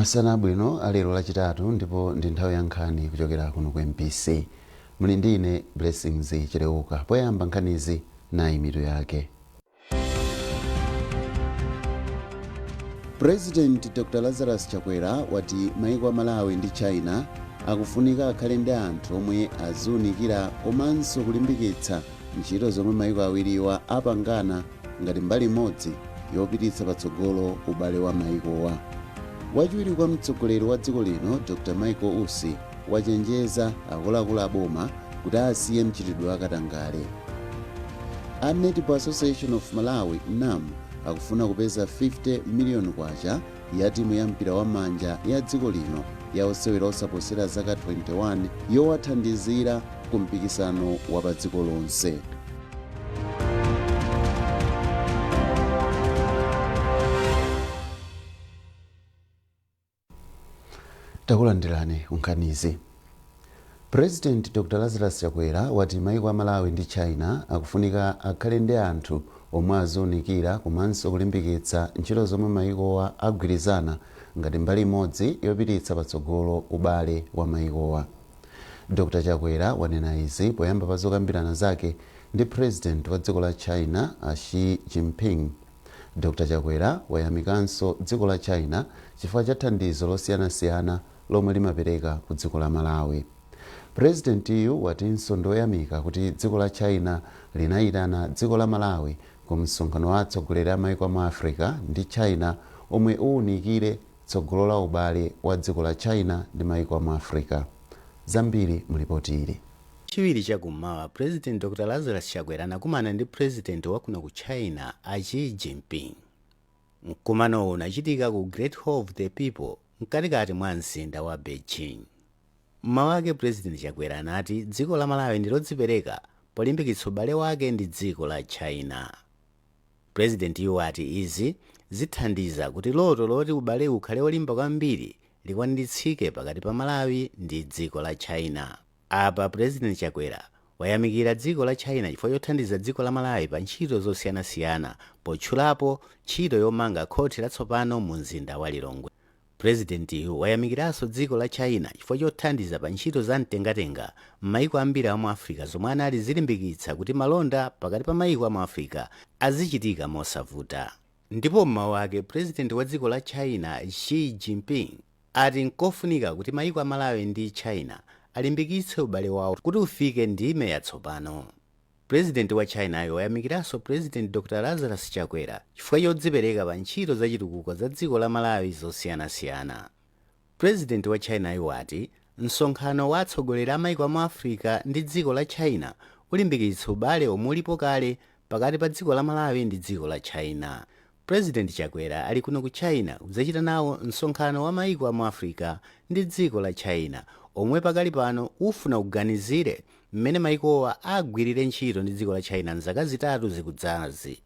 Masana abwino alero lachitatu ndipo ndi nthawi ya nkhani kuchokera kuno ku MPC. Muli ndine Blessings Chileuka. Poyamba nkhanizi nayi mitu yake. President Dr. Lazarus Chakwera wati maiko a Malawi ndi China akufunika akhale ndi anthu omwe aziwunikira komanso kulimbikitsa ntchito zomwe maiko awiriwa apangana ngati mbali imodzi yopititsa patsogolo ubale wa maikowa. Wachiwiri kwa mtsogoleri wa dziko lino Dr. Michael Usi wachenjeza akuluakulu a boma kuti asiye mchitidwe wakatangale. A Netball Association of Malawi NAM akufuna kupeza 50 miliyoni kwacha ya timu ya mpira wa manja ya dziko lino ya osewera osaposera zaka 21 yowathandizira ku mpikisano wa pa dziko lonse. Takulandirani unkhanizi. President Dr. Lazarus Chakwera wati maiko a Malawi ndi China akufunika akhale ndi anthu omwe aziwunikira komanso kulimbikitsa ntchito zomwe maikowa agwirizana ngati mbali imodzi yopititsa patsogolo ubale wa maikowa. Dr. Chakwera wanena izi poyamba pa zokambirana zake ndi President wa dziko la China Xi Jinping. Dr. Chakwera wayamikanso dziko la China chifukwa cha thandizo losiyanasiyana lomwe limapereka ku dziko la Malawi. President yu watinso ndoyamika kuti dziko la China linayitana dziko la Malawi ku msonkhano wa atsogoleri a maiko a Africa ndi China omwe uwunikire tsogolo la ubale wa dziko la China ndi maiko a Africa. Zambiri mulipoti ili. Chiwiri chakummawa, President Dr. Lazarus Chakwera anakumana ndi President wa kuno ku China Xi Jinping. Mkumano unachitika ku Great Hall of the People mkatikati mwa mzinda wa Beijing. Mmawa wake President Chakwera anati dziko la Malawi ndilodzipereka polimbikitsa ubale wake ndi dziko la China. President yu ati izi zithandiza kuti loto loti ubale ukhale olimba kwambiri likwaniritsidwe pakati pa Malawi ndi dziko la China. Apa President Chakwera wayamikira dziko la China chifukwa chothandiza dziko la Malawi pa ntchito zosiyanasiyana potchulapo ntchito yomanga khothi latsopano mu mzinda wa Lilongwe. President yu wayamikiranso dziko la China chifukwa chothandiza pa ntchito za mtengatenga m'maiko ambiri a mu Africa zomwe anali zilimbikitsa kuti malonda pakati pa maiko a mu Africa azichitika mosavuta. Ndipo mmawa wake President wa dziko la China Xi Jinping ati nkofunika kuti maiko a Malawi ndi China alimbikitse ubale wawo kuti ufike ndime yatsopano. President wa China yo wayamikiranso President Dr. Lazarus Chakwera chifukwa chodzipereka pa ntchito zachitukuko za dziko la Malawi zosiyanasiyana. President wa China yo ati msonkhano wa atsogoleri a maiko a mu Africa ndi dziko la China ulimbikitsa ubale omwe ulipo kale pakati pa dziko la Malawi ndi dziko la China. President Chakwera ali kuno ku China kudzachita nawo msonkhano wa maiko a mu Africa ndi dziko la China omwe pakali pano ufuna kuganizire mmene maikowa agwirire ntchito ndi dziko la China mzaka zitatu zikudzazi.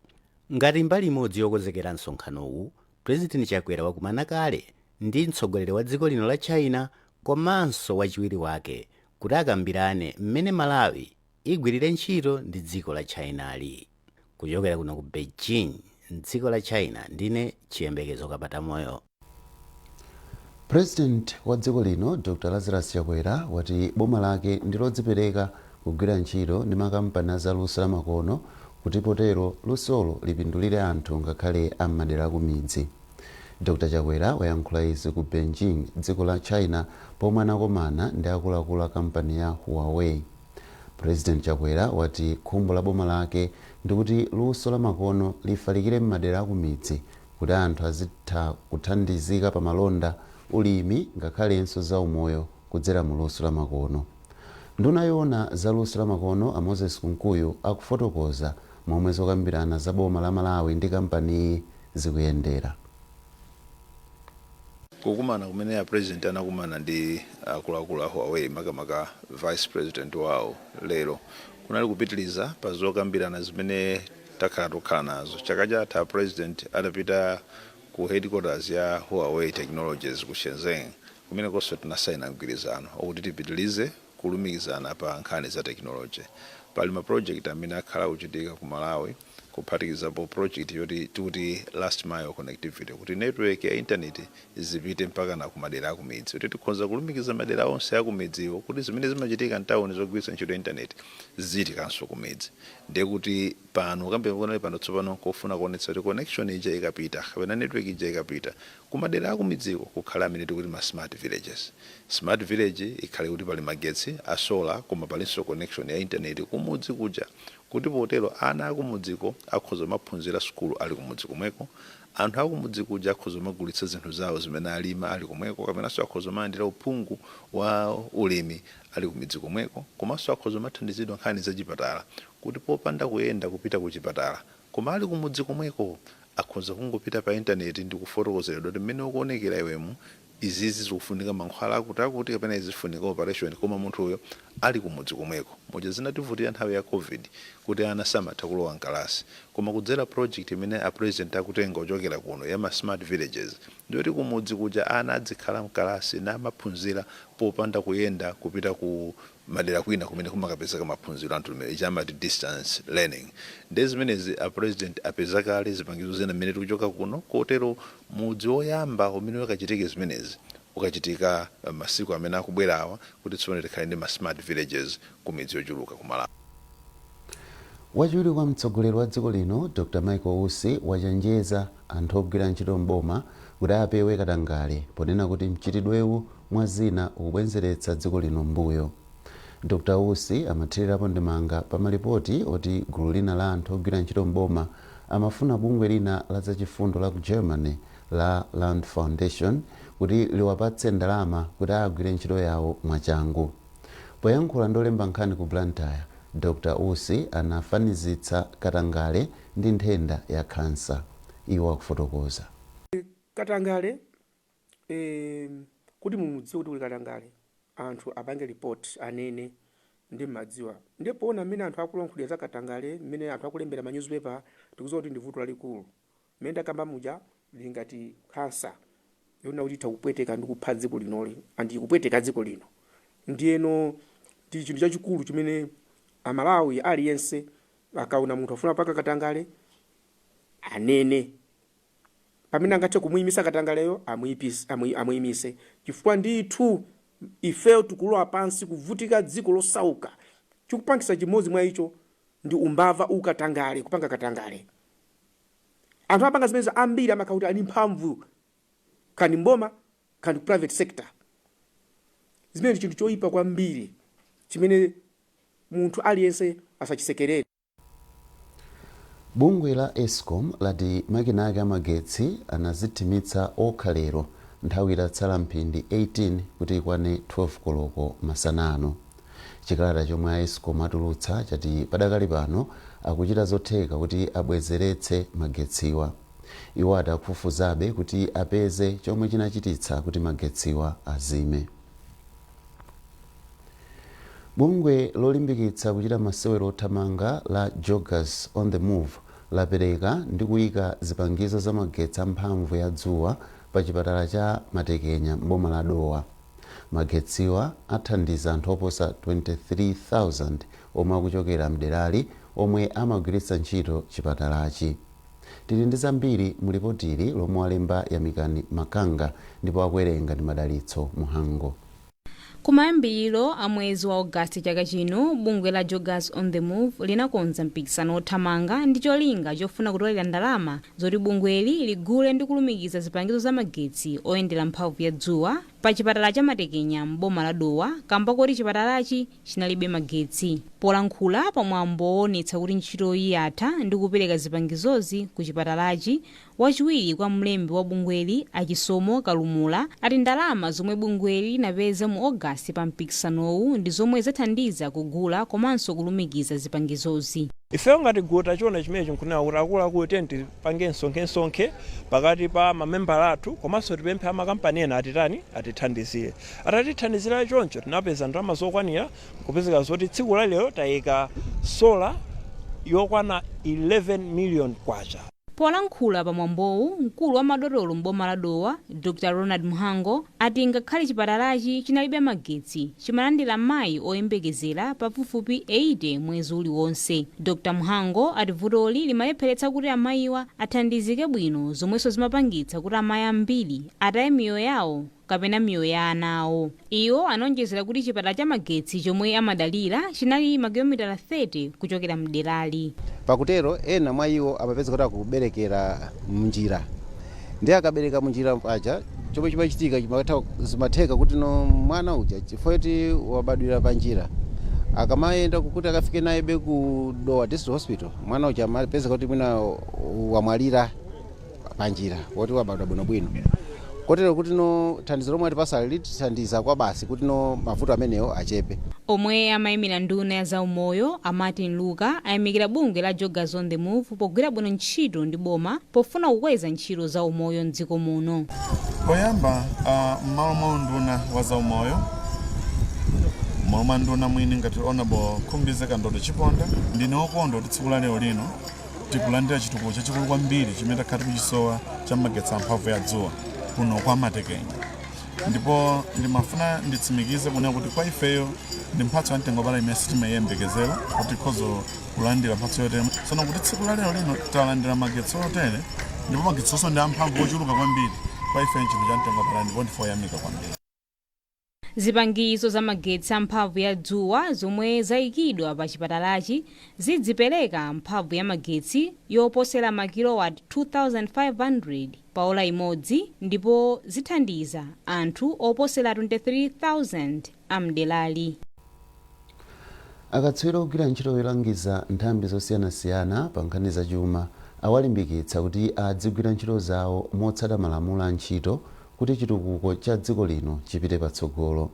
Ngati mbali imodzi yokonzekera msonkhanowu, President Chakwera wakumana kale ndi mtsogoleri wa dziko lino la China komanso wachiwiri wake kuti akambirane mmene Malawi igwirire ntchito ndi dziko la China ali. Kuchokera kuno ku Beijing, dziko la China, ndine Chiyembekezo Kapata Moyo. President wa dziko lino Dr. Lazarus Chakwera wati boma lake ndilodzipereka kugwira ntchito ndi makampani azaluso lamakono kuti potero lusolo lipindulire anthu ngakhale am'madera kumidzi. Dr. Chakwera wayankhula izi ku Beijing, dziko la China, pomwe anakomana ndi akuluakulu a kampani ya Huawei. President Chakwera wati khumbo la boma lake ndikuti luso lamakono lifalikire m'madera akumidzi kuti anthu azitha kuthandizika pa malonda, ulimi ngakhalenso za umoyo kudzera mu luso lamakono. Nduna yoona za luso lamakono a Moses Kunkuyu akufotokoza momwe zokambirana za boma la Malawi ndi kampani zikuyendera. Kukumana kumene ya president anakumana ndi akuluakulu a Huawei makamaka vice president wawo lero kunali kupitiliza pa zokambirana zimene takhala tokhala nazo. Chaka chatha president adapita ku headquarters ya Huawei Technologies ku Shenzhen kumene konso tinasaina mgwirizano okuti tipitilize kulumikizana pa nkhani za technology. Pali ma project amene akhala kuchitika ku Malawi kuphatikizapo project yoti tikuti last mile connectivity, kuti network ya internet zipite mpaka na kumadera akumidzi, kuti tikhoza kulumikiza madera onse akumidziwo kuti zimene zimachitika mtawuni zogwiritsa ntchito internet zitikanso kumidzi. Ndiye kuti pano kambe kuona pano tsopano kofuna kuonetsa kuti connection ija ikapita kapena network ija ikapita kumadera akumidziwo kukhala amene tikuti ma smart villages. Smart village ikhale kuti pali magetsi a solar koma palinso connection ya internet kumudzi kuja, kuti potero ana akumudziko akhoza maphunzira skulu ali kumudzi kumweko, anthu akumudzi kuja akhoza magulitsa zinthu zawo zimene alima ali kumweko, kapenanso akhoza mandira uphungu wa ulimi ali kumidzi kumweko, komanso akhoza mathandizidwa nkhani za chipatala kuti popanda kuyenda kupita ku chipatala koma ali kumudzi kumweko akhoza kungopita pa internet ndi kufotokozeredwa kuti mmene ukuonekera iwemu izizi zikufunika mankhwala akuti kapena izifunika operation, koma munthu uyo ali kumudzi kumweko. Moja zinativutira nthawi ya covid kuti ana samatha kulowa mkalasi, koma kudzera project imene a president akutenga kuchokera kuno ya ma smart villages ndiyoti kumudzi kuja ana adzikhala mkalasi na maphunzira popanda kuyenda kupita ku madera kwina kumene kumakapezeka maphunziro anthu limene chamati distance learning. Ndi zimenezi a president apeza kale zipangizo zena mmene tikuchoka kuno, kotero mudzi woyamba umene wakachitike zimenezi ukachitika masiku amene akubwerawa kuti tsopano tikhale ndi ma smart villages kumidzi yochuluka ku Malawi. Wachiwiri kwa mtsogoleri wa dziko lino Dr. Michael Usi wachenjeza anthu ogwira ntchito mboma kuti apewe katangale ponena kuti mchitidwewu mwa zina ukubwenzeretsa dziko lino mbuyo. Dr. Usi amathirirapo ndemanga pa malipoti oti gulu lina la anthu ogwira ntchito mboma amafuna bungwe lina la zachifundo la ku Germany la Land Foundation kuti liwapatse ndalama kuti agwire ntchito yawo mwachangu. Poyankhula ndolemba nkhani ku Blantyre, Dr. Usi anafanizitsa katangale ndi nthenda ya kansa. Iwo akufotokoza. Katangale kuti mumudziwe kuti kuli katangale anthu apange report anene ndi madziwa. Ndipo ona mmene anthu akulankhulira za katangale, mmene anthu akulembera ma newspaper tikudziwa kuti ndi vuto lalikulu. Mmene ndakamba muja lingati kansa yona kuti takupweteka ndi kupha dziko linoli andi kupweteka dziko lino. Ndiyeno ndi chinthu chachikulu chimene Amalawi aliyense akaona munthu afuna paka katangale anene pamene angathe kumuyimisa katangaleyo amuyimise, chifukwa ndithu ife tikulowa pansi kuvutika dziko losauka. Chikupangisa chimodzi mwa icho ndi umbava ukatangale, kupanga katangale. Anthu apanga zimene ambiri amakauti ali mphamvu kani mboma kani private sector. Zimene chinthu choyipa kwambiri chimene munthu aliyense asachisekerere. Bungwe la Eskom lati makina ake amagetsi anazithimitsa okhalero nthawi itatsala mphindi 18 kuti ikwane 12 koloko masanano. Chikalata chomwe a Eskom atulutsa chati padakali pano akuchita zotheka kuti abwezeretse magetsiwa. Iwo akufufuzabe kuti apeze chomwe chinachititsa kuti magetsiwa azime. Bungwe lolimbikitsa kuchita masewero othamanga la Joggers on the Move lapereka ndi kuyika zipangizo za magetsi amphamvu ya dzuwa pa chipatala cha Matekenya mboma la Dowa. Magetsiwa athandiza anthu oposa 23,000 omwe akuchokera mderali omwe amagwiritsa ntchito chipatalachi. Tili ndi zambiri mu lipotili lomwe walemba Yamikani Makanga ndipo akuwerenga ndi Madalitso Muhango. Kumayambiriro a mwezi wa August chaka chino, bungwe la Joggers on the Move linakonza mpikisano othamanga ndi cholinga chofuna kutolera ndalama zoti bungweli ligule ndi kulumikiza zipangizo za magetsi oyendera mphamvu ya dzuwa pa chipatala cha Matekenya mboma la Dowa, kamba kuti chipatalachi chinalibe magetsi. Polankhula pamwambo woonetsa kuti ntchitoyi yatha ndi kupereka zipangizozi ku chipatalachi, wachiwiri kwa mlembi wa bungweli Achisomo Kalumula ati ndalama zomwe bungweli linapeza mu August pa mpikisanowu ndi zomwe zathandiza kugula komanso kulumikiza zipangizozi. Ife ngati gota chona chimene chinkunena kuti akuluakulu tenti pange nsonkhe pakati pa mamembala athu komanso tipemphe amakampani ena atithandizire. Atatithandizira choncho tinapeza ndalama zokwanira kupezeka zoti tsiku la lero tayika sola yokwana 11 million kwacha. polankhula pamwambowu mkulu wa madotolo m'boma la Dowa Dr Ronald Muhango ati ngakhale chipatalachi chinalibe magetsi chimalandira mayi oyembekezera pafupifupi 80 mwezi uliwonse. Dr Muhango ati vutoli limalepheretsa kuti amayiwa athandizike bwino, zomwenso zimapangitsa kuti amayi ambiri ataye miyoyo yawo kapena miyoyo ya ana awo. Iwo anonjezera kuti chipatala cha magetsi chomwe amadalira chinali makilomita 30 kuchokera mderali. Pakutero ena mwa iwo amapeza kuti akuberekera munjira, ndi akabereka munjira paja chomwe chimachitika zimatheka kuti no mwana uja chifukwa kuti wabadwira panjira akamayenda kuti akafike naye ku Dowa District Hospital mwana uja amapeza kuti mwina wamwalira panjira woti wabadwa bwinobwino. Kotero kuti no thandizo lomwe atipasa lithandiza kwa basi kuti no mavuto amenewo achepe. Omwe amayimira nduna ya zaumoyo Martin Luka ayimikira bungwe la Joggers on the Move pogwira bwino ntchito ndi boma pofuna kukweza ntchito za umoyo mdziko muno. Poyamba m'malo mwa nduna wa zaumoyo, m'malo mwa nduna mwini ngati Honorable Khumbizeka Ndodo Chiponda, ndine okondwa kuti tsiku la lero lino tikulandira chitukuko chachikulu kwambiri chimene takhati kuchisowa cha magetsi amphamvu ya dzuwa kuno kwa Matekenya. Ndipo ndimafuna nditsimikize kunena kuti kwa ifeyo ndi mphatso ya mtengo wapatali imene sitimayiyembekezera kuti ikhozo kulandira mphatso yotere. Tsono kuti tsiku la lero lino talandira magetsi otere, ndipo magetsi onse ndi amphamvu ochuluka kwambiri, kwa ifeyo chinthu cha mtengo wapatali ndipo ndifoyamika kwambiri. Zipangizo za magetsi amphamvu ya dzuwa zomwe zayikidwa pa chipatalachi zidzipereka mphamvu ya magetsi yoposera makilowati 2500 pa ola imodzi, ndipo zithandiza anthu oposera 23,000 amdelali. Akatswiri ogwira ntchito yolangiza nthambi zosiyanasiyana pa nkhani za chuma awalimbikitsa kuti adzigwira ntchito zawo motsata malamulo a ntchito kuti chitukuko cha dziko lino chipite patsogolo.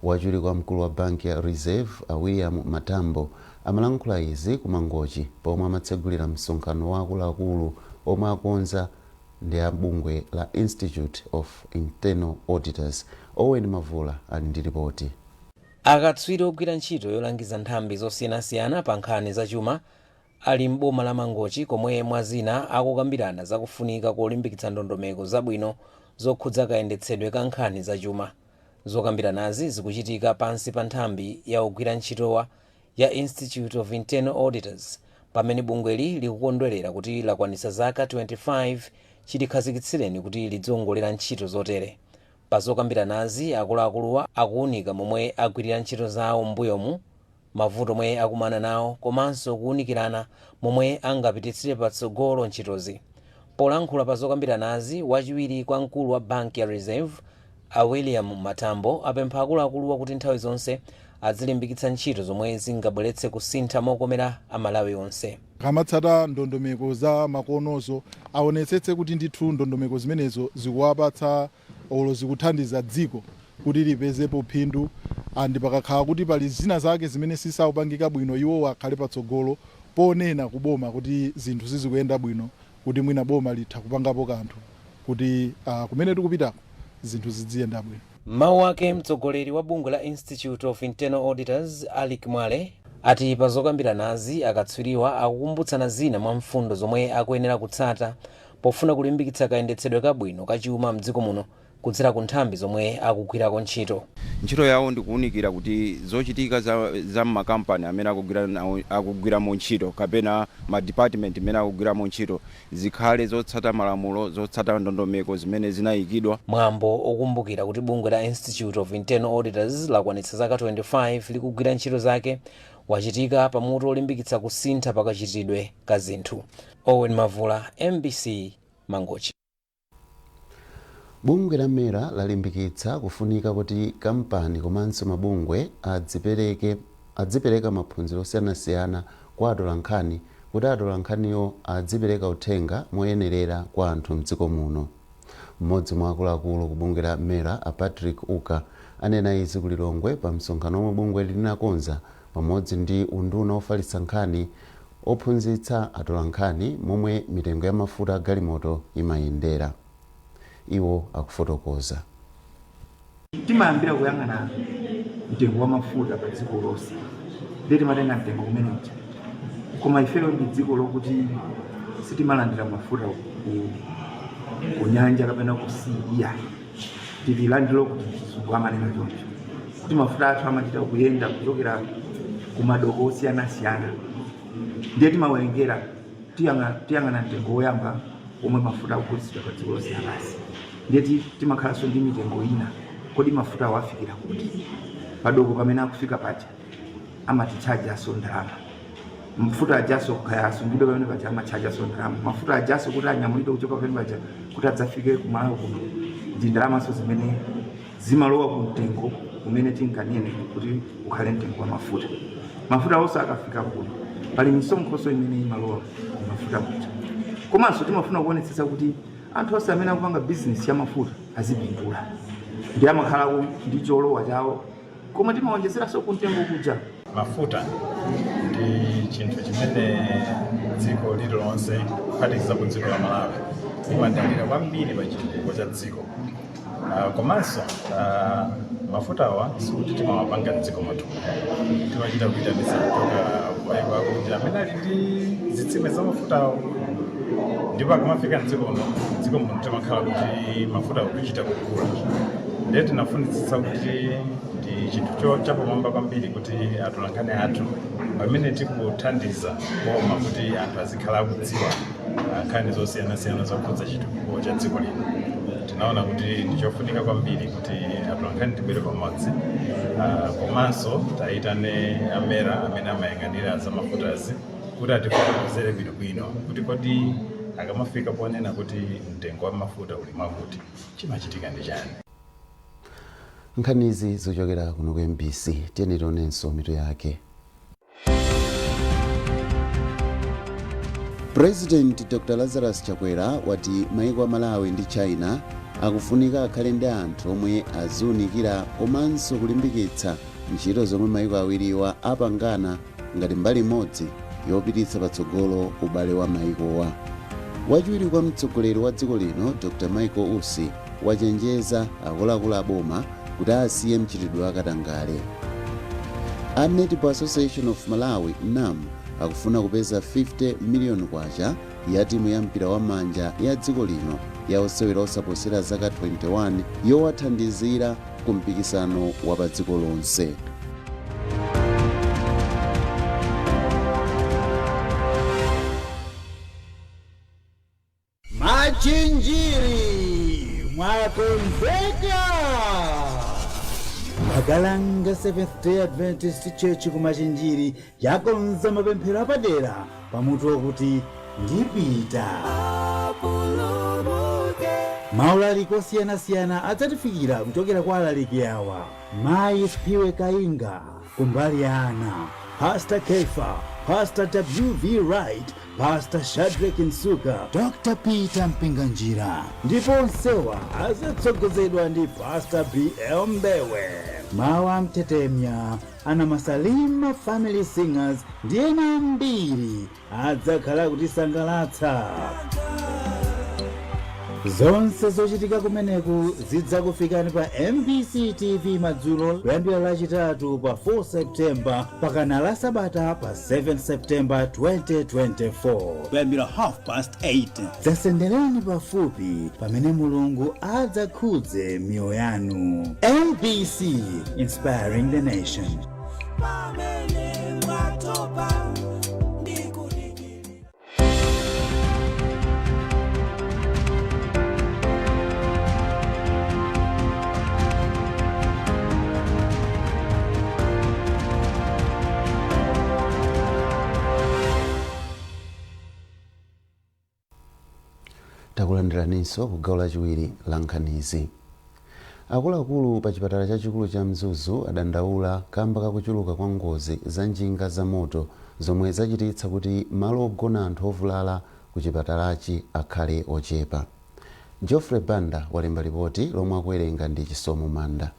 Wachiwiri kwa mkulu wa banki ya Reserve William Matambo amalankhula izi ku Mangochi pomwe amatsegulira msonkhano wa akuluakulu omwe akonza ndi a bungwe la Institute of Internal Auditors. Owen Mavula ali ndi ripoti. Akatswiri ogwira ntchito yolangiza nthambi zosiyanasiyana pa nkhani za chuma ali m'boma la Mangochi komwe mwazina akukambirana zakufunika kolimbikitsa ndondomeko zabwino zokhudza kayendetsedwe ka nkhani za chuma. Zokambiranazi zikuchitika pansi pa nthambi ya ogwira ntchitowa ya Institute of Internal Auditors pamene bungweli likukondwerera kuti lakwanitsa zaka 25 chilikhazikitsireni kuti lidziongolera ntchito zotere. Pa zokambiranazi akuluakuluwa akuwunika momwe agwirira ntchito zawo m'mbuyomu, mavuto omwe akumana nawo komanso kuwunikirana momwe angapititsire patsogolo ntchitozi. Polankhula pa zokambiranazi, wachiwiri kwa mkulu wa banki ya Reserve William Matambo apempha akuluakuluwa kuti nthawi zonse azilimbikitsa ntchito zomwe zingabweretse kusintha mokomera amalawi onse. Kamatsata ndondomeko za makonozo aonetsetse kuti ndithu ndondomeko zimenezo zikuwapatsa olo zikuthandiza dziko kuti lipezepo phindu, andi pakakhala kuti pali zina zake zimene sisakupangika bwino iwo akhale patsogolo ponena kuboma kuti zinthu sizikuyenda bwino, kuti mwina boma litha kupangapo kanthu kuti kumene tikupitako zinthu ziziyenda bwino. Mawu ake mtsogoleri wa bungwe la Institute of Internal Auditors Alik Mwale ati pa zokambiranazi akatswiriwa akukumbutsana zina mwa mfundo zomwe akuyenera kutsata pofuna kulimbikitsa kayendetsedwe kabwino kachuma mdziko muno kudzera ku nthambi zomwe akugwirako ntchito. Ntchito yawo ndikuwunikira kuti zochitika za makampani amene akugwiramo ntchito kapena ma department amene akugwiramo ntchito zikhale zotsata malamulo, zotsata ndondomeko zimene zinayikidwa. Mwambo okumbukira kuti bungwe la Institute of Internal Auditors lakwanitsa zaka 25 likugwira ntchito zake wachitika pamutu olimbikitsa kusintha pakachitidwe ka zinthu. Owen Mavula, MBC, Mangochi. Bungwe la Mera lalimbikitsa kufunika kuti kampani komanso mabungwe adzipereka maphunziro osiyanasiyana kwa atolankhani kuti atolankhaniwo adzipereka uthenga moyenerera kwa anthu mdziko muno. Mmodzi mwa akuluakulu ku bungwe la Mera, Patrick Uka, anena izi ku Lilongwe pa msonkhano omwe bungwe linakonza pamodzi ndi unduna ofalitsa nkhani ophunzitsa atolankhani momwe mitengo ya mafuta galimoto imayendera. Iwo akufotokoza. Timayambira kuyang'ana mtengo wa mafuta pa dziko lonse. Ndeti matenga mtengo kumenechi. Koma ifeyo ndi dziko lokuti sitimalandira mafuta ku nyanja kapena kusiya tililandira kuti chizungu amanena choncho kuti mafuta athu amachita kuyenda kuchokera ku madoko osiyanasiyana ndiye timawerengera tiyang'ana mtengo woyamba omwe mafuta akugulitsidwa pa dziko lonse lapansi ndiye timakhalanso ndi mitengo ina kodi mafuta awafikira kuti padoko pamene akufika paja amatichajaso ndalama mafuta ajaso kaya asungidwe pamene paja amachajaso ndalama mafuta ajaso kuti anyamulidwe kuchoka pamene paja kuti adzafike kumalo kuno ndi ndalamaso zimene zimalowa ku mtengo umene tinganene kuti ukhale mtengo wa mafuta onse akafika kuno pali misonkhoso imene imalowa ku mafuta kuja komanso timafuna kuonetsetsa kuti anthu onse amene akupanga bizinesi ya mafuta azipindula ndi amakhala ndi cholowa chawo koma timawonjezeranso ku mtengo kuja. Mafuta ndi chinthu chimene dziko lililonse kuphatikiza ku dziko la Malawi limadalira kwambiri pa chitukuko cha dziko. Komanso mafutawa sikuti timawapanga mdziko mwathu, timachita kuyitanitsa kutoka kumayiko akunja amene ali ndi zitsime za mafutawo ndipo akamafika mdziko muno timakhala kuti mafutawo kuchita kukula. Ndiye tinafunitsitsa kuti ndi chinthu chapamwamba kwambiri kuti atolankhani athu pamene tikuthandiza koma kuti anthu azikhala akudziwa nkhani zosiyanasiyana zokhudza chitukuko cha dziko lino. Tinaona kuti ndichofunika kwambiri kuti atolankhani tibwere pamodzi komanso tayitane amera amene amayang'anira za mafutazi kuti atifotokozere bwinobwino kuti kodi akamafika ponena kuti mtengo wa mafuta uli mwakuti chimachitika ndi chani. Nkhanizi zochokera kuno ku MBC tiyeni tionenso mitu yake. President Dr. Lazarus Chakwera wati maiko a Malawi ndi China akufunika akhale ndi anthu omwe aziunikira komanso kulimbikitsa ntchito zomwe maiko awiriwa apangana ngati mbali imodzi yopititsa patsogolo ubale wa maikowa. Wachiwiri kwa mtsogoleri wa dziko lino Dr. Michael Usi wachenjeza akuluakulu aboma kuti asiye mchitidwe wakatangale. A Netball Association of Malawi NAM akufuna kupeza 50 million kwacha ya timu ya mpira wa manja ya dziko lino ya osewera osaposera zaka 21 yowathandizira ku mpikisano wa pa dziko lonse. Machinjiri mwakonzeka. Magalanga Seventh Day Adventist Church ku Machinjiri yakonza mapemphero apadera pamutu wokuti ndipita. Maulaliki osiyanasiyana adzatifikira kuchokera kwa alaliki awa: Mayi Spiwe Kainga kumbali ya ana, Pastor Kefa, Pastor W.V. Wright, Pastor Shadrack Nsuka, Dr. Peter Mpinganjira, ndipo onsewa azatsogozedwa ndi Pastor B.L. Mbewe. Mawa Mtetemya, Ana Masalima Family Singers ndi ena ambiri adzakhala kutisangalatsa. Zonse zochitika kumeneku zidzakufikani pa MBC TV madzulo kuyambira lachitatu pa 4 September pakana la Sabata pa 7 September 2024 kuyambira 8:30. Dzasendereni pafupi pamene Mulungu adzakhudze miyoyo yanu. MBC, inspiring the nation. Takulandiraninso ku gawo lachiwiri la nkhanizi. Akuluakulu pa chipatala chachikulu cha Mzuzu adandaula kamba kakuchuluka kwa ngozi za njinga za moto zomwe zachititsa kuti malo ogona anthu ovulala ku chipatalachi akhale ochepa. Geoffrey Banda walemba ripoti lomwe akuwerenga ndi Chisomo Manda.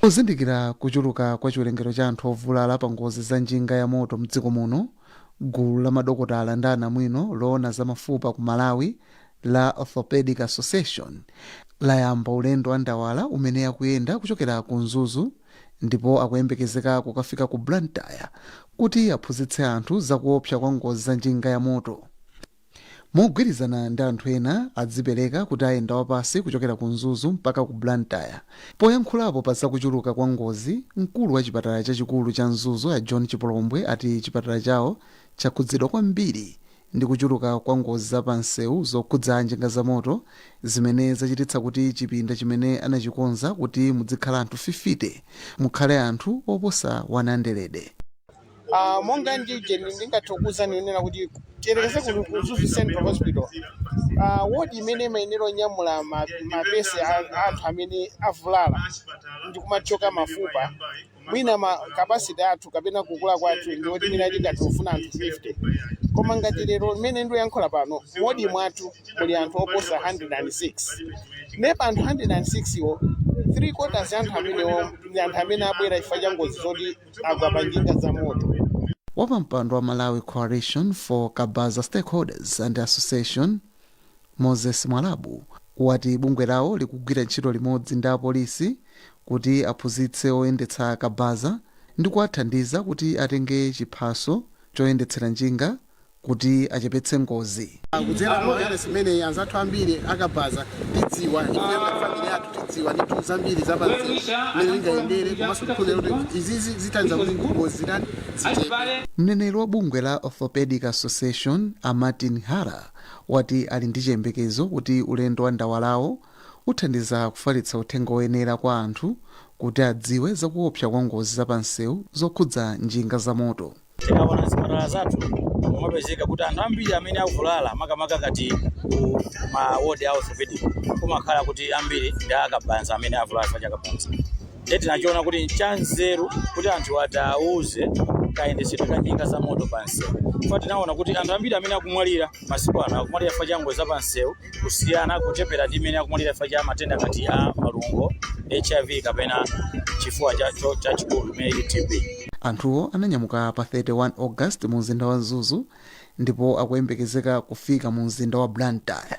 Kuzindikira kuchuluka kwa chiwerengero cha anthu ovulala pa ngozi za njinga ya moto mdziko muno, gulu la madokotala ndi anamwino loona za mafupa ku Malawi la Orthopedic Association layamba ulendo wa ndawala umene akuyenda kuchokera ku Mzuzu ndipo akuyembekezeka kukafika ku Blantyre kuti aphunzitse anthu zakuopsa kwa ngozi za njinga ya moto. mogwirizana ndi anthu ena adzipereka kuti ayenda wapasi kuchokera ku Mzuzu mpaka ku Blantyre. Poyankhulapo pa zakuchuluka kwa ngozi, mkulu wa chipatala chachikulu cha Mzuzu a John Chipolombwe ati chipatala chawo chakhudzidwa kwambiri ndi kuchuluka kwa ngozi zapansewu zokhudza njinga za moto zimene zachititsa kuti chipinda chimene anachikonza kuti muzikhala anthu 50 mukhale anthu oposa 100. Monga ndije ndingathokoza nionera kuti tiyerekeze ku Mzuzu Central Hospital. Wodi imene mayenero nyamula mapesi anthu amene avulala ndi kumachoka mafupa. Mwina capacity athu kapena kukula kwathu ndi woti mina tingatofuna anthu 50. Koma ngati lero limene ndo yankhola pano, wodi mwathu muli anthu oposa 106. Nepa anthu 106 iwo 3/4 ya anthu amenewo ndi anthu amene abwera chifukwa cha ngozi zoti agwa pa njinga za moto. Wapampando wa Malawi Coalition for Kabaza Stakeholders and Association, Moses Mwalabu, wati bungwe lawo likugwira ntchito limodzi ndi apolisi kuti aphunzitse oyendetsa kabaza ndi kuwathandiza kuti atenge chiphaso choyendetsera njinga kuti achepetse ngozi. Kudzera kwa simene anzathu ambiri akabaza tidziwa ifeyo family yathu tidziwa ndi zambiri zapansi mene ingayendere komanso kukhulera kuti izi zitanza kuti ngozi zitani zichepe. Mneneri wa bungwe la Orthopedic Association a Martin Hara wati ali ndi chiyembekezo kuti ulendo wa ndawalawo uthandiza kufalitsa uthenga woyenera kwa anthu kuti adziwe zakuopsa kwa ngozi zapansewu zokhudza njinga za moto. Tikaona zipatala zathu mumapezeka kuti anthu ambiri amene akuvulala makamaka kati ku ma ward ya orthopedic kumakhala kuti ambiri ndi akabaza amene avulala chifukwa cha kabaza. Ndiye tinachiona kuti nchanzeru kuti anthu atauze kayendetsedwe ka njinga za moto pansewu. Chifukwa tinaona kuti anthu ambiri amene akumwalira masiku ano akumwalira chifukwa cha ngozi zapansewu kusiyana kuchepera ndi amene akumwalira chifukwa cha matenda ngati a malungo, HIV kapena chifuwa chachikulu imene TB. Anthuwo ananyamuka pa 31 August mu mzinda wa Mzuzu ndipo akuyembekezeka kufika mu mzinda wa Blantyre.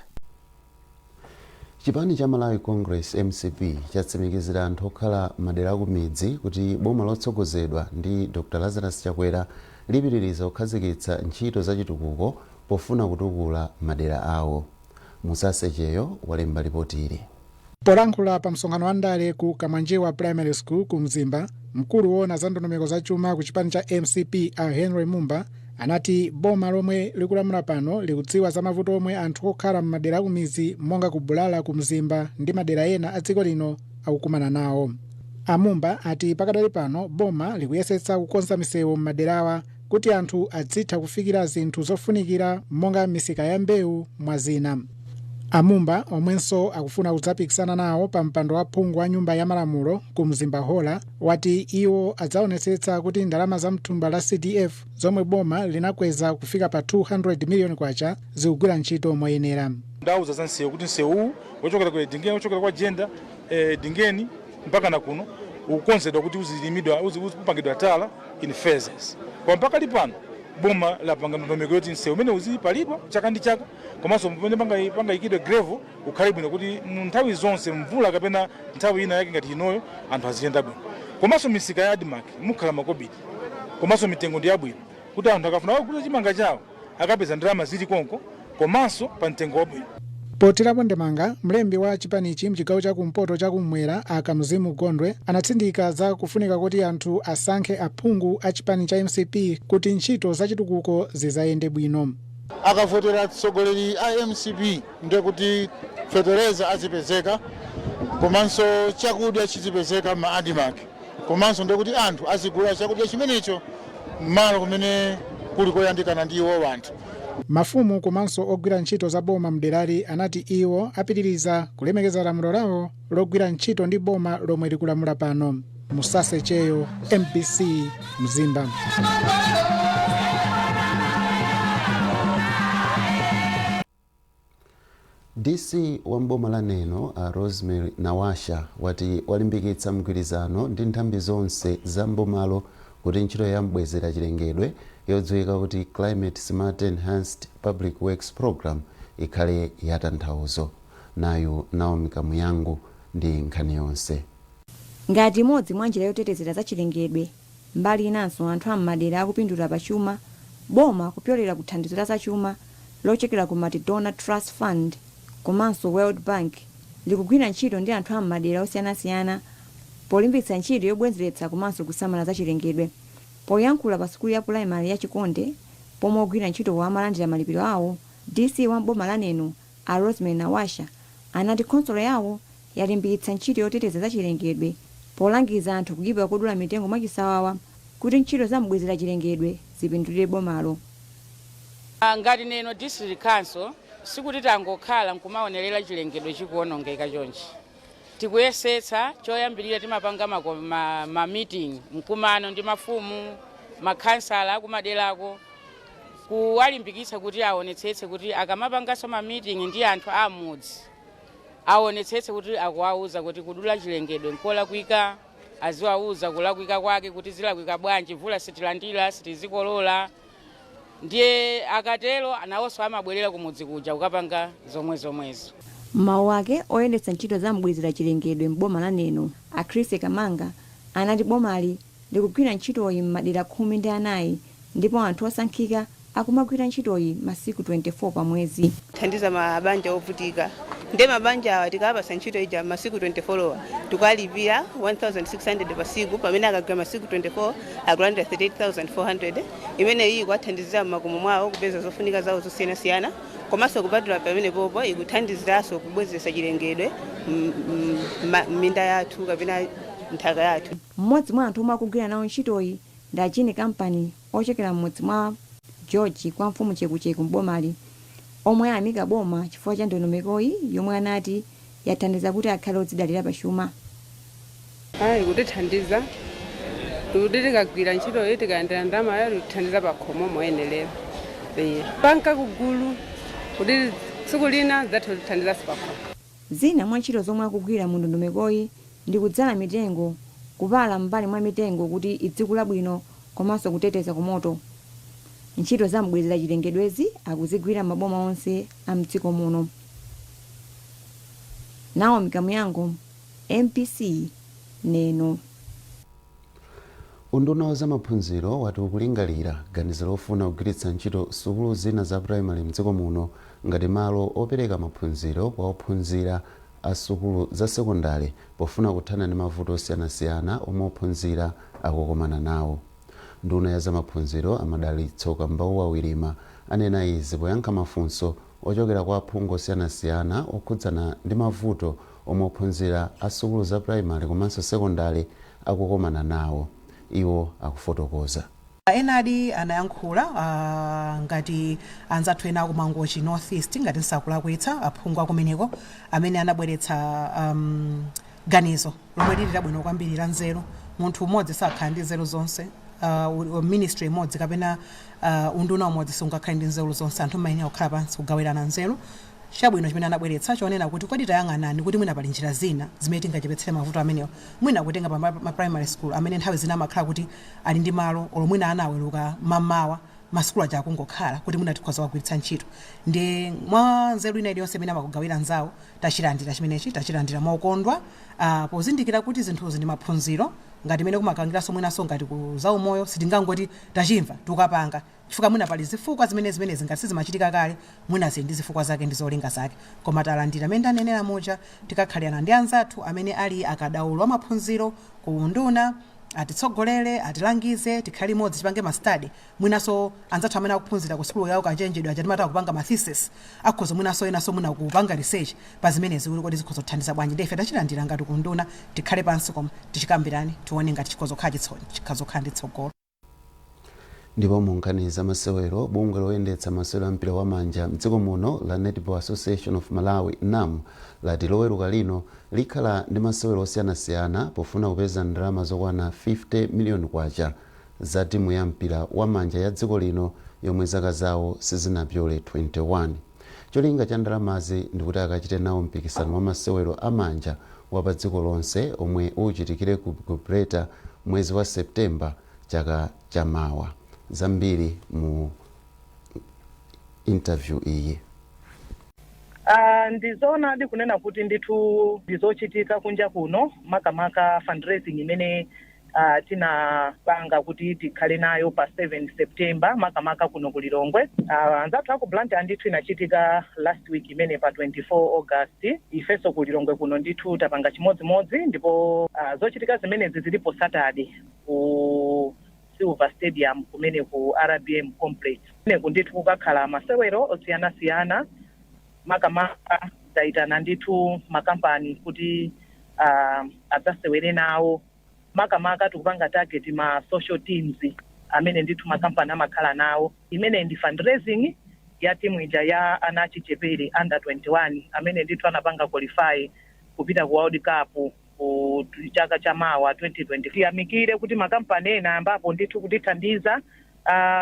Chipani cha Malawi Congress MCP chatsimikizira anthu okhala madera ku midzi kuti boma lotsogozedwa ndi Dr. Lazarus Chakwera lipitiriza kukhazikitsa ntchito zachitukuko pofuna kutukula madera awo. Musase Cheyo walemba ripoti ili. Polankhula pa msonkhano wa ndale ku Kamanjiwa Primary School ku Mzimba, mkulu woona za ndondomeko za chuma ku chipani cha MCP a Henry Mumba anati boma lomwe likulamula pano likudziwa za mavuto omwe anthu okhala m'madera ku midzi monga ku Bulala ku Mzimba ndi madera ena a dziko lino akukumana nawo. Amumba ati pakadali pano boma likuyesetsa kukonza misewu m'maderawa kuti anthu adzitha kufikira zinthu zofunikira monga misika ya mbewu mwa zina. Amumba omwenso akufuna kudzapikisana nawo pa mpando wa phungu wa nyumba ya malamulo ku Mzimba Hola wati iwo adzaonetsetsa kuti ndalama za mthumba la CDF zomwe boma linakweza kufika pa 200 million kwacha zikugwira ntchito moyenera. Ndauza za nsewu kuti nsewu wochokera kwa Dingeni wochokera kwa Jenda Dingeni mpaka na kuno ukonzedwa kuti uzilimidwa uzipangidwa tala in phases. Kwa mpaka lipano boma la panga ndondomeko yoti nsewu mene uzipalidwa chaka ndi chaka komanso pamene panga ikidwe gravel ukhale bwino kuti nthawi zonse mvula kapena nthawi ina yake ngati inoyo anthu aziyenda bwino. Komanso misika ya Admark mukhala makobidi komanso mitengo ndi yabwino kuti anthu akafuna kukuza chimanga chawo akapeza ndalama zili konko komanso pa mtengo wabwino. Potirapo ndemanga, mlembi wa chipanichi mchigawo cha kumpoto cha kumwera Akamzimu Gondwe anatsindika za kufunika kuti anthu asankhe aphungu a chipani cha MCP kuti ntchito zachitukuko zizayende bwino. Akavotera atsogoleri a MCP ndiye kuti fetereza azipezeka komanso chakudya chizipezeka ma Admark komanso ndiye kuti anthu azigula chakudya chimenecho m'malo kumene kuli koyandikana ndi iwo anthu. Mafumu komanso ogwira ntchito za boma mderali anati iwo apitiriza kulemekeza lamulo lawo logwira ntchito ndi boma lomwe likulamula pano. Musase Cheyo, MBC, Mzimba. DC wa mboma la Neno a Rosemary Nawasha wati walimbikitsa mgwirizano ndi nthambi zonse za mbomalo kuti ntchito ya mbwezera chilengedwe yodziwika kuti Climate Smart Enhanced Public Works Program ikhale yatanthauzo. Nayu Naomi Kamuyangu ndi nkhani yonse. Ngati imodzi mwa njira yotetezera za chilengedwe, mbali inanso anthu am'madera akupindula pachuma, boma kupyolera kuthandizo la zachuma lochokera ku McDonald Trust Fund komanso World Bank likugwira ntchito ndi anthu am'madera osiyanasiyana polimbitsa ntchito yobwezeretsa komanso kusamala za chilengedwe. Poyankhula pa sukulu ya primary ya Chikonde pomwe ogwira ntchito amalandira malipiro awo, DC wa boma la Neno a Rosemary Nawasha anati khonsolo yawo yalimbikitsa ntchito yoteteza za chilengedwe polangiza anthu kuyipa kodula mitengo mwachisawawa kuti ntchito za mbwezera chilengedwe zipindulire bomalo. Ngati Neno District Council sikuti tangokhala nkumaonerera chilengedwe chikuonongeka chonchi. Tikuyesetsa choyambirira timapanga ma meeting mkumano ndi mafumu makhansala akumaderako kuwalimbikitsa kuti aonetsetse kuti akamapanganso ma meeting ndi anthu amudzi aonetsetse kuti akuwauza kuti kudula chilengedwe nkolakwika, aziwauza kulakwika kwake kuti zilakwika bwanji, mvula sitilandira sitizikolola. Ndiye akatero anawonso amabwerera kumudzi kuja kukapanga zomwezo. Mawu ake oyendetsa ntchito za mbwezera chilengedwe m'boma la Neno a Chris Kamanga anati bomali likugwira ntchitoyi m'madera 14 ndipo anthu osankhika akumagwira ntchitoyi masiku 24 pa mwezi. Thandiza mabanja ovutika nde mabanja awa tikapasa ntchito ija masiku 24 tukalipira 1600 pasiku pamene akagwira masiku 24 akulandira 38400 imene iyi kwathandizira m'makomo mwawo kupeza zofunika zawo zosiyanasiyana komanso kupatula pamene popo ikuthandiziranso kubwezeretsa chilengedwe m'minda yathu kapena nthaka yathu. Mmodzi mwa anthu omwe akugwira nawo ntchitoyi ndi Ajini Company ochokera mmodzi mwa George kwa mfumu Chekucheku m'bomali omwe ayamika boma chifukwa cha ndondomekoyi yomwe anati yathandiza kuti akhale odzidalira pachuma. Kutithandiza kuti tikagwira ntchitoyi tikayendera ndalama yayo kutithandiza pakhomo moyenelera. Panka kugulu kuti tsiku lina zathu kutithandiza pakhomo. Zina mwa ntchito zomwe akugwira mu ndondomekoyi ndi kudzala mitengo, kupala mbali mwa mitengo kuti idzikula bwino komanso kuteteza kumoto. Ntchito za mbwezera chilengedwezi akuzigwira maboma onse a mdziko muno. Naomi Kamuyango, MPC Neno. Unduna wa zamaphunziro wati ukulingalira ganizo lofuna kugwiritsa ntchito sukulu zina za primary mdziko muno ngati malo opereka maphunziro kwa ophunzira a sukulu za sekondari pofuna kuthana ndi mavuto osiyanasiyana omwe ophunzira akukumana nawo. Nduna ya zamaphunziro Amadalitso Kambauwa Wilima anena izi poyankha mafunso ochokera kwa aphungu osiyanasiyana okhudzana ndi mavuto omwe ophunzira a sukulu za primary komanso sekondari akukumana nawo. Iwo akufotokoza. Enadi anayankhula ngati anzathu ena akumangochi North East ngati nsakulakwitsa aphungu akumeneko amene anabweretsa ganizo lomwe lili labwino kwambiri la nzeru. Munthu umodzi sakhala ndi nzeru zonse, ministry imodzi kapena unduna umodzi sungakhale ndi nzeru zonse, anthu mayenera kukhala pansi kugawirana nzeru. Chabwino chimene anabweretsa chonena kuti kodi tayang'anani kuti mwina pali njira zina zimene tingachepetsere mavuto amenewo, mwina kutenga pa ma primary school amene nthawi zina amakhala kuti ali ndi malo olo mwina anaweruka mamawa masukulu aja akungokhala kuti mwina tikhoza kugwiritsa ntchito. Ndi mwa nzeru ina iliyonse imene amakugawira nzawo tachilandira chimenechi, tachilandira mokondwa pozindikira kuti zinthuzi ndi maphunziro ngati mene kumakangiranso mwinaso ngati ku zaumoyo sitingangoti tachimva tukapanga chifukwa mwina pali zifukwa zimene zingati sizimachitika kale, mwina zili ndi zifukwa zake ndi zolinga zake, koma talandira amene ndanenera moja tikakhalirana ndi anzathu amene ali akadaulo wa maphunziro ku unduna atitsogolere atilangize tikhali modzi tipange ma study. Mwinaso anzathu amene akuphunzira ku sukulu yawo kachenjedwe aja timata kupanga ma thesis akhoza mwinaso enaso mwina kupanga research pa zimenezi kuti zikhoza kuthandiza bwanji. Ndife tachilandira ngati ku unduna tikhale pansi koma tichikambirani tione ngati chikhozokhala ndi tsogolo. Ndipo munkhaniza masewero bungwe loyendetsa masewero ampira wa manja mdziko muno la Netball Association of Malawi NAM lati loweruka lino likhala ndi masewero osiyanasiyana pofuna kupeza ndalama zokwana 50 miliyoni kwacha za timu ya mpira wa manja ya dziko lino yomwe zaka zawo sizinapyole 21. Cholinga cha ndalamazi ndikuti akachite nawo mpikisano wa masewero amanja wa pa dziko lonse omwe uchitikire ku Gibraltar mwezi wa Septemba chaka chamawa. Zambiri mu interview iyi. Ndizoona ndikunena kuti ndithu ndizochitika kunja kuno makamaka fundraising imene tinapanga kuti tikhale nayo pa 7 September makamaka kuno ku Lilongwe. Anzathu aku Blantyre ndithu inachitika last week imene pa 24 August. Ifeso ku Lilongwe kuno ndithu tapanga chimodzimodzi ndipo zochitika zimenezi zilipo Saturday ku Silver Stadium kumene ku RBM Complex. Kuneku ndithu kukakhala masewero osiyanasiyana makamaka taitana ndithu makampani kuti adzasewere nawo makamaka tikupanga target ma social teams amene ndithu makampani amakhala nawo. Imene ndi fundraising ya timu ija ya ana achichepere under 21 amene ndithu anapanga qualify kupita ku World Cup ku chaka cha mawa 2020. Tiyamikire kuti makampani ena ambapo ndithu kutithandiza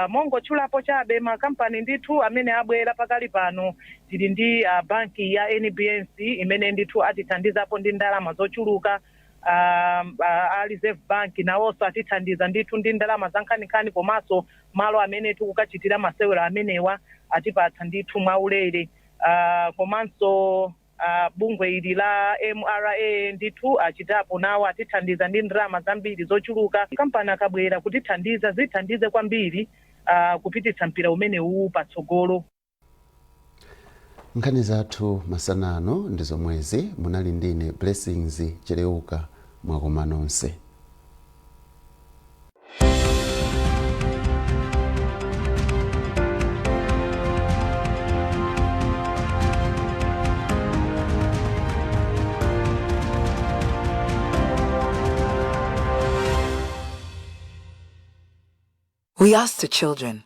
mongo chulapo chabe makampani ndithu amene abwera pakali pano tili ndi banki ya NBNC imene ndithu atithandizapo ndi ndalama zochuluka. Reserve Bank nawonso atithandiza ndithu ndi ndalama zankhaninkhani komanso malo amene tikukachitira masewero amenewa atipatsa ndithu mwaulere. Komanso bungwe ili la MRA ndithu achitapo nawo atithandiza ndi ndalama zambiri zochuluka. Kampani akabwera kutithandiza zithandize kwambiri kupititsa mpira umene uwu patsogolo. Nkhani zathu masanano ndizo mwezi munali ndine Blessings Chereuka mwakoma nonse. We asked the children,